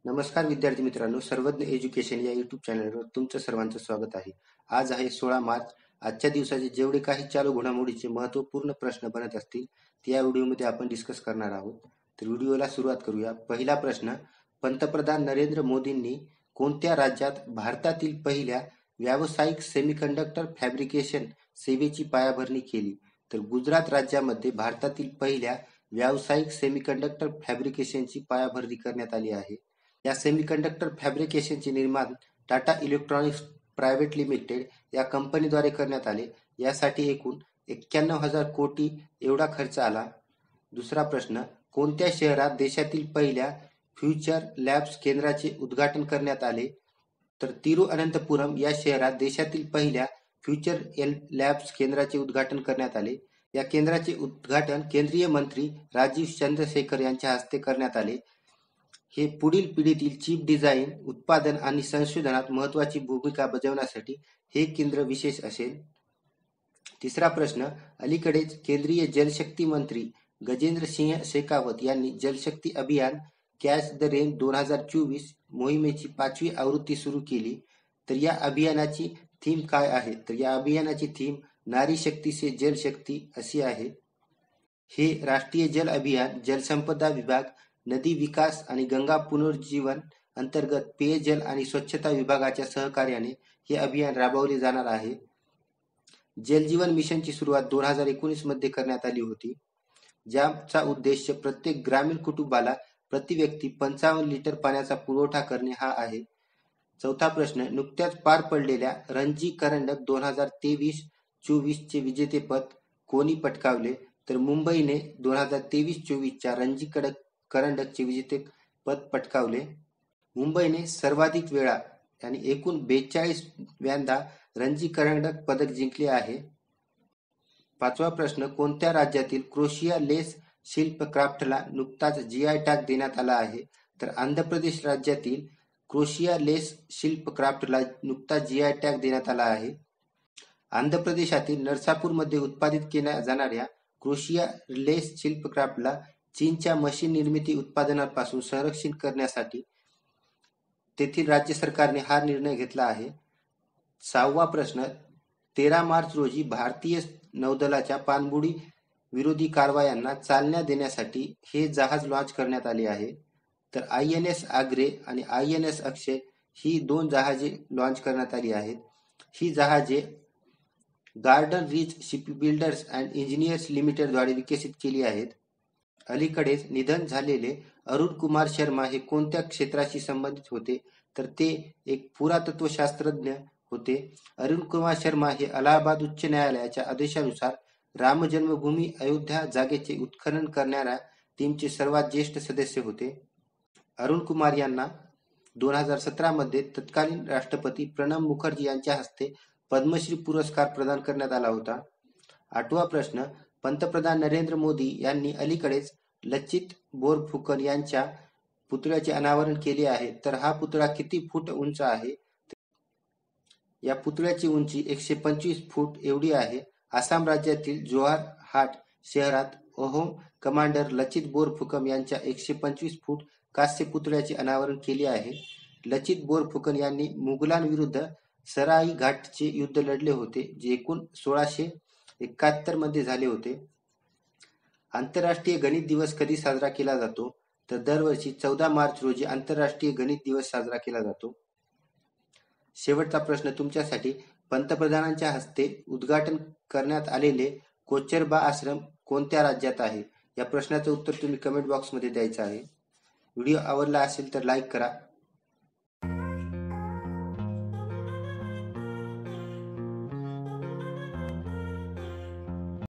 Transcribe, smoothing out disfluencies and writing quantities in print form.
नमस्कार विद्यार्थी मित्रांनो, सर्वज्ञ एज्युकेशन या युट्यूब चॅनलवर तुमचं सर्वांचं स्वागत आहे. आज आहे 16 मार्च. आजच्या दिवसाचे जेवढे काही चालू घडामोडीचे महत्त्वपूर्ण प्रश्न बनत असतील ते या व्हिडिओमध्ये आपण डिस्कस करणार आहोत. तर व्हिडिओला सुरुवात करूया. पहिला प्रश्न, पंतप्रधान नरेंद्र मोदींनी कोणत्या राज्यात भारतातील पहिल्या व्यावसायिक सेमीकंडक्टर फॅब्रिकेशन सेवेची पायाभरणी केली? तर गुजरात राज्यामध्ये भारतातील पहिल्या व्यावसायिक सेमीकंडक्टर फॅब्रिकेशनची पायाभरणी करण्यात आली आहे. या सेमीकंडक्टर फॅब्रिकेशनचे निर्माण टाटा इलेक्ट्रॉनिक्स प्रायव्हेट लिमिटेड या कंपनीद्वारे करण्यात आले. यासाठी एकूण 91,000 कोटी एवढा खर्च आला. दुसरा प्रश्न, कोणत्या शहरात देशातील पहिल्या फ्युचर लॅब्स केंद्राचे उद्घाटन करण्यात आले? तर तिरुअनंतपुरम या शहरात देशातील पहिल्या फ्युचर लॅब्स केंद्राचे उद्घाटन करण्यात आले. या केंद्राचे उद्घाटन केंद्रीय मंत्री राजीव चंद्रशेखर यांच्या हस्ते करण्यात आले. हे पुढील पिढीतील चिप डिझाईन, उत्पादन आणि संशोधनात महत्त्वाची भूमिका बजावण्यासाठी हे केंद्र विशेष असेल. तिसरा प्रश्न, अलीकडेच केंद्रीय जलशक्ती मंत्री गजेंद्र सिंह शेखावत यांनी जलशक्ती अभियान कॅच द रेन 2024 मोहिमेची 5वी आवृत्ती सुरू केली. तर या अभियानाची थीम काय आहे? तर या अभियानाची थीम नारी शक्ती से जल शक्ती अशी आहे. हे राष्ट्रीय जल अभियान जलसंपदा विभाग, नदी विकास आणि गंगा पुनरुज्जीवन अंतर्गत पेयजल आणि स्वच्छता विभागाच्या सहकार्याने हे अभियान राबवले जाणार आहे. जलजीवन मिशनची सुरुवात 2019 मध्ये करण्यात आली होती, ज्याचा उद्देश प्रत्येक ग्रामीण कुटुंबाला प्रति व्यक्ती 55 लिटर पाण्याचा पुरवठा करणे हा आहे. चौथा प्रश्न, नुकत्याच पार पडलेल्या रणजी करंडक 2023-24 चे विजेतेपद कोणी पटकावले? तर मुंबईने 2023-24 च्या रणजी करंडकचे विजेतेपद पटकावले. मुंबईने सर्वाधिक वेळा आणि एकूण 42व्यांदा रणजी करंडक पदक जिंकले आहे. पाचवा प्रश्न, कोणत्या राज्यातील क्रोशिया लेस शिल्प क्राफ्टला नुकताच जीआय टॅग देण्यात आला आहे? तर आंध्र प्रदेश राज्यातील क्रोशिया लेस शिल्प क्राफ्टला नुकताच जीआय टॅग देण्यात आला आहे. आंध्र प्रदेशातील नरसापूरमध्ये उत्पादित केल्या जाणाऱ्या क्रोशिया लेस शिल्प क्राफ्टला चीनच्या मशीन निर्मिती उत्पादनांपासून संरक्षण करण्यासाठी तेथील राज्य सरकारने हा निर्णय घेतला आहे. सहावा प्रश्न, 13 मार्च रोजी भारतीय नौदलाच्या पाणबुडी विरोधी कारवायांना चालना देण्यासाठी हे जहाज लॉन्च करण्यात आले आहे. तर INS आग्रे आणि INS अक्षय ही 2 जहाजे लॉन्च करण्यात आली आहेत. ही जहाजे garden reach shipbuilders and engineers limited द्वारे विकसित केली आहेत. अलीकडेच निधन झालेले अरुण कुमार शर्मा हे कोणत्या क्षेत्राशी संबंधित होते? तर ते एक पुरातत्वशास्त्रज्ञ होते. अरुण कुमार शर्मा हे अलाहाबाद उच्च न्यायालयाच्या आदेशानुसार राम जन्मभूमी अयोध्या जागेचे उत्खनन करणाऱ्या टीमचे सर्वात ज्येष्ठ सदस्य होते. अरुण कुमार यांना 2017 मध्ये तत्कालीन राष्ट्रपती प्रणब मुखर्जी यांच्या हस्ते पद्मश्री पुरस्कार प्रदान करण्यात आला होता. आठवा प्रश्न, पंतप्रधान नरेंद्र मोदी यांनी अलीकडेच लचित बोरफुकन यांच्या पुतळ्याचे अनावरण केले आहे. तर हा पुतळा किती फूट उंच आहे? या पुतळ्याची उंची 125 फूट एवढी आहे. आसाम राज्यातील जोरहाट शहरात अहोम कमांडर लचित बोरफुकन यांच्या 125 फूट कांस्य पुतळ्याचे अनावरण केले आहे. लचित बोरफुकन यांनी मुघलांविरुद्ध सराई घाटचे युद्ध लढले होते, जे एकूण 1671 मध्ये झाले होते. आंतरराष्ट्रीय गणित दिवस कधी साजरा केला जातो? तर दरवर्षी 14 मार्च रोजी आंतरराष्ट्रीय गणित दिवस साजरा केला जातो. शेवटचा प्रश्न तुमच्यासाठी, पंतप्रधानांच्या हस्ते उद्घाटन करण्यात आलेले कोचरबा आश्रम कोणत्या राज्यात आहे? या प्रश्नाचं उत्तर तुम्ही कमेंट बॉक्समध्ये द्यायचं आहे. व्हिडिओ आवडला असेल तर लाईक करा,